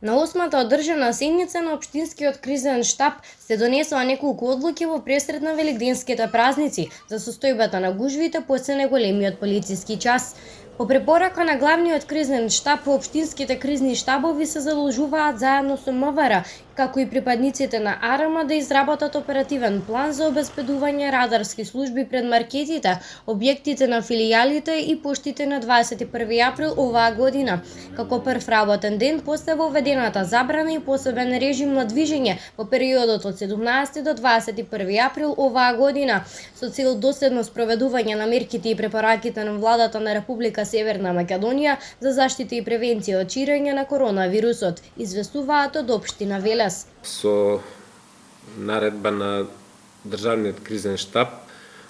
На осмата одржана седница на Општинскиот кризен штаб се донесоа неколку одлуки во пресред на велигденските празници за состојбата на гужвите после најголемиот полициски час. По препорака на главниот кризен штаб, општинските кризни штабови се задолжуваат заедно со МВР, како и припадниците на АРМ да изработат оперативен план за обезбедување радарски служби пред маркетите, објектите на филијалите и поштите на 21 април оваа година, како прв работен ден после воведената забрана и посебен режим на движење во периодот од 17 до 21 април оваа година, со цел доследно спроведување на мерките и препораките на владата на Република Северна Македонија за заштита и превенција од ширење на коронавирусот, известуваат од општина Велес. Со наредба на Државниот кризен штаб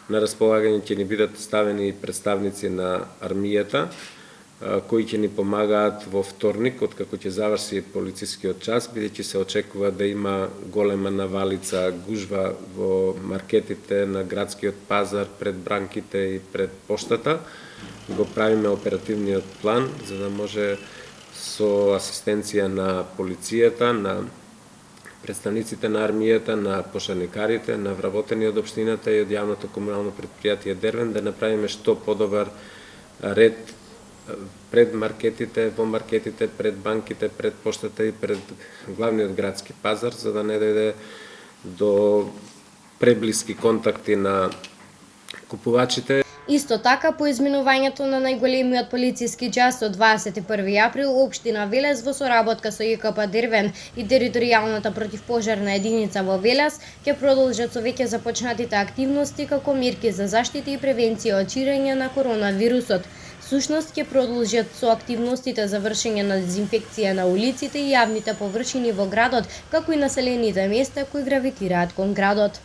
на располагање ќе ни бидат ставени представници на армијата, кои ќе ни помагаат во вторник, откако ќе заврши полицискиот час, бидејќи се очекува да има голема навалица гужва во маркетите на градскиот пазар, пред бранките и пред поштата. Го правиме оперативниот план, за да може со асистенција на полицијата, на представниците на армијата, на пошарникарите, на вработени од општината и од јавното комунално предпријатие Дервен да направиме што подобар ред пред маркетите, во маркетите, пред банките, пред поштата и пред главниот градски пазар, за да не дојде до преблиски контакти на купувачите. Исто така, по изминувањето на најголемиот полициски час од 21 април, општина Велес во соработка со ЈКП Дервен и територијалната противпожарна единица во Велес ќе продолжат со веќе започнатите активности како мерки за заштита и превенција од ширење на коронавирусот. Всушност ќе продолжат со активностите за вршење на дезинфекција на улиците и јавните површини во градот, како и населените места кои гравитираат кон градот.